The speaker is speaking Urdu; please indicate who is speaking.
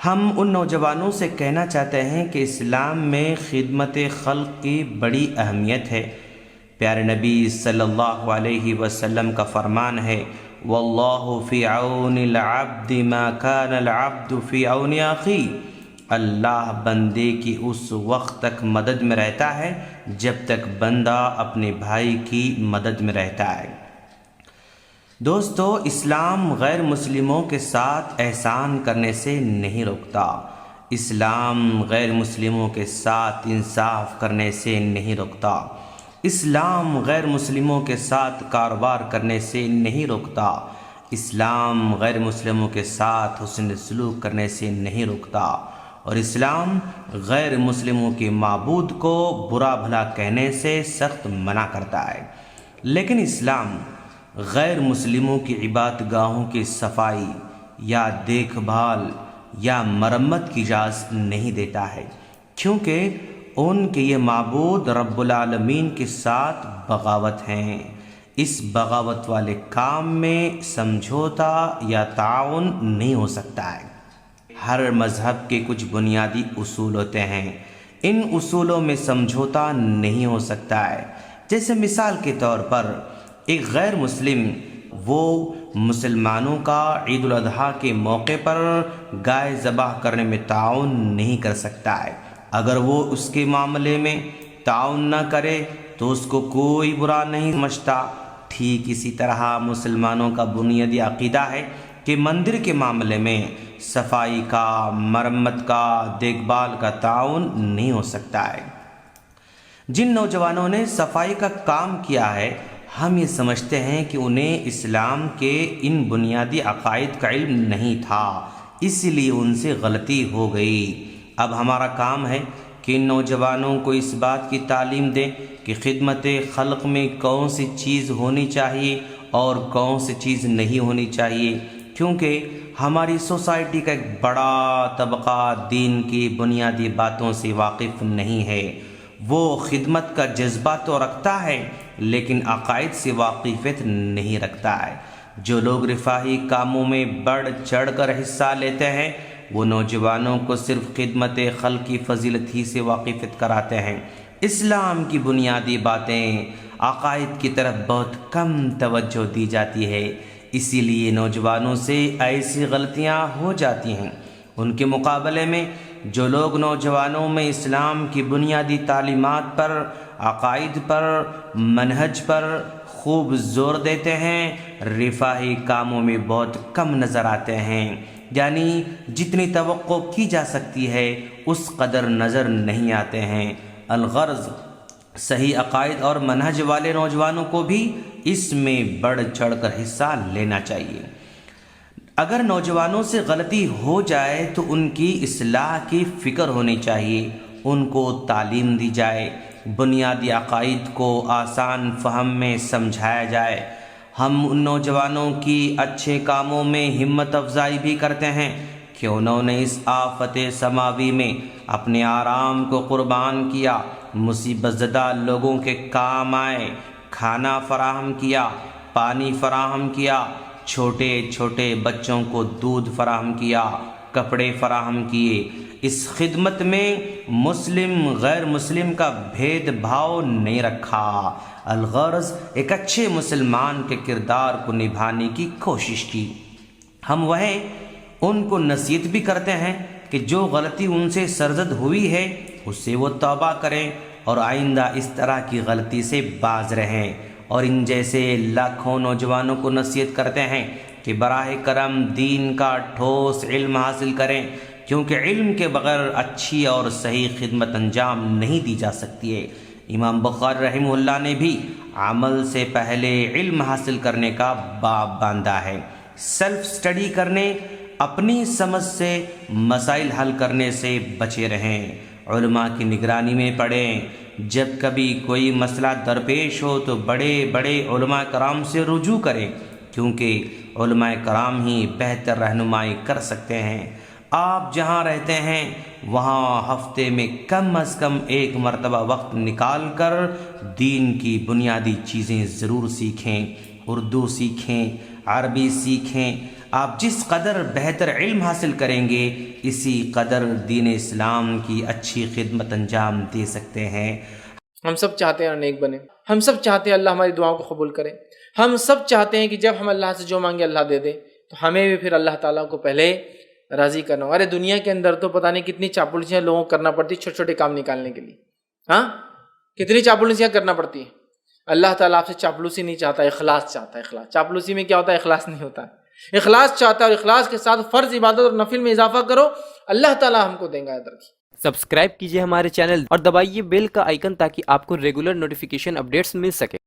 Speaker 1: ہم ان نوجوانوں سے کہنا چاہتے ہیں کہ اسلام میں خدمت خلق کی بڑی اہمیت ہے۔ پیارے نبی صلی اللہ علیہ وسلم کا فرمان ہے، واللہ فی عون العبد ما کان العبد فی عون اخیہ۔ اللہ بندے کی اس وقت تک مدد میں رہتا ہے جب تک بندہ اپنے بھائی کی مدد میں رہتا ہے۔ دوستو، اسلام غیر مسلموں کے ساتھ احسان کرنے سے نہیں روکتا۔ اسلام غیر مسلموں کے ساتھ انصاف کرنے سے نہیں روکتا۔ اسلام غیر مسلموں کے ساتھ کاروبار کرنے سے نہیں روکتا۔ اسلام غیر مسلموں کے ساتھ حسن سلوک کرنے سے نہیں روکتا، اور اسلام غیر مسلموں کے معبود کو برا بھلا کہنے سے سخت منع کرتا ہے۔ لیکن اسلام غیر مسلموں کی عبادت گاہوں کی صفائی یا دیکھ بھال یا مرمت کی اجازت نہیں دیتا ہے، کیونکہ ان کے یہ معبود رب العالمین کے ساتھ بغاوت ہیں۔ اس بغاوت والے کام میں سمجھوتا یا تعاون نہیں ہو سکتا ہے۔ ہر مذہب کے کچھ بنیادی اصول ہوتے ہیں، ان اصولوں میں سمجھوتا نہیں ہو سکتا ہے۔ جیسے مثال کے طور پر ایک غیر مسلم وہ مسلمانوں کا عید الاضحیٰ کے موقع پر گائے ذبح کرنے میں تعاون نہیں کر سکتا ہے۔ اگر وہ اس کے معاملے میں تعاون نہ کرے تو اس کو کوئی برا نہیں سمجھتا۔ ٹھیک اسی طرح مسلمانوں کا بنیادی عقیدہ ہے کہ مندر کے معاملے میں صفائی کا، مرمت کا، دیکھ بھال کا تعاون نہیں ہو سکتا ہے۔ جن نوجوانوں نے صفائی کا کام کیا ہے، ہم یہ سمجھتے ہیں کہ انہیں اسلام کے ان بنیادی عقائد کا علم نہیں تھا، اس لیے ان سے غلطی ہو گئی۔ اب ہمارا کام ہے کہ ان نوجوانوں کو اس بات کی تعلیم دیں کہ خدمت خلق میں کون سی چیز ہونی چاہیے اور کون سی چیز نہیں ہونی چاہیے، کیونکہ ہماری سوسائٹی کا ایک بڑا طبقہ دین کی بنیادی باتوں سے واقف نہیں ہے۔ وہ خدمت کا جذبہ تو رکھتا ہے لیکن عقائد سے واقفیت نہیں رکھتا ہے۔ جو لوگ رفاہی کاموں میں بڑھ چڑھ کر حصہ لیتے ہیں، وہ نوجوانوں کو صرف خدمت خلق کی فضیلت ہی سے واقفیت کراتے ہیں۔ اسلام کی بنیادی باتیں، عقائد کی طرف بہت کم توجہ دی جاتی ہے، اسی لیے نوجوانوں سے ایسی غلطیاں ہو جاتی ہیں۔ ان کے مقابلے میں جو لوگ نوجوانوں میں اسلام کی بنیادی تعلیمات پر، عقائد پر، منہج پر خوب زور دیتے ہیں، رفاہی کاموں میں بہت کم نظر آتے ہیں، یعنی جتنی توقع کی جا سکتی ہے اس قدر نظر نہیں آتے ہیں۔ الغرض صحیح عقائد اور منہج والے نوجوانوں کو بھی اس میں بڑھ چڑھ کر حصہ لینا چاہیے۔ اگر نوجوانوں سے غلطی ہو جائے تو ان کی اصلاح کی فکر ہونی چاہیے، ان کو تعلیم دی جائے، بنیادی عقائد کو آسان فہم میں سمجھایا جائے۔ ہم ان نوجوانوں کی اچھے کاموں میں ہمت افزائی بھی کرتے ہیں کہ انہوں نے اس آفت سماوی میں اپنے آرام کو قربان کیا، مصیبت زدہ لوگوں کے کام آئے، کھانا فراہم کیا، پانی فراہم کیا، چھوٹے چھوٹے بچوں کو دودھ فراہم کیا، کپڑے فراہم کیے۔ اس خدمت میں مسلم غیر مسلم کا بھید بھاؤ نہیں رکھا، الغرض ایک اچھے مسلمان کے کردار کو نبھانے کی کوشش کی۔ ہم ان کو نصیحت بھی کرتے ہیں کہ جو غلطی ان سے سرزد ہوئی ہے اس سے وہ توبہ کریں اور آئندہ اس طرح کی غلطی سے باز رہیں، اور ان جیسے لاکھوں نوجوانوں کو نصیحت کرتے ہیں کہ براہ کرم دین کا ٹھوس علم حاصل کریں، کیونکہ علم کے بغیر اچھی اور صحیح خدمت انجام نہیں دی جا سکتی ہے۔ امام بخاری رحمہ اللہ نے بھی عمل سے پہلے علم حاصل کرنے کا باب باندھا ہے۔ سیلف سٹڈی کرنے، اپنی سمجھ سے مسائل حل کرنے سے بچے رہیں، علماء کی نگرانی میں پڑھیں۔ جب کبھی کوئی مسئلہ درپیش ہو تو بڑے بڑے علماء کرام سے رجوع کریں، کیونکہ علماء کرام ہی بہتر رہنمائی کر سکتے ہیں۔ آپ جہاں رہتے ہیں وہاں ہفتے میں کم از کم ایک مرتبہ وقت نکال کر دین کی بنیادی چیزیں ضرور سیکھیں۔ اردو سیکھیں، عربی سیکھیں، آپ جس قدر بہتر علم حاصل کریں گے اسی قدر دین اسلام کی اچھی خدمت انجام دے سکتے ہیں۔
Speaker 2: ہم سب چاہتے ہیں نیک بنے، ہم سب چاہتے ہیں اللہ ہماری دعاؤں کو قبول کرے، ہم سب چاہتے ہیں کہ جب ہم اللہ سے جو مانگے اللہ دے دے، تو ہمیں بھی پھر اللہ تعالیٰ کو پہلے راضی کرنا ہوگا۔ ارے دنیا کے اندر تو پتہ نہیں کتنی چاپلوسیاں لوگوں کو کرنا پڑتی چھوٹے چھوٹے کام نکالنے کے لیے، ہاں کتنی چاپلوسیاں کرنا پڑتی ہیں۔ اللہ تعالیٰ آپ سے چاپلوسی نہیں چاہتا، اخلاص چاہتا ہے۔ اخلاص، چاپلوسی میں کیا ہوتا ہے؟ اخلاص نہیں ہوتا ہے۔ اخلاص چاہتا ہے، اور اخلاص کے ساتھ فرض عبادت اور نفل میں اضافہ کرو، اللہ تعالیٰ ہم کو دیں گا یاد رکھیے۔
Speaker 3: سبسکرائب کیجئے ہمارے چینل اور دبائیے بیل کا آئیکن تاکہ آپ کو ریگولر نوٹیفیکیشن اپڈیٹس مل سکے۔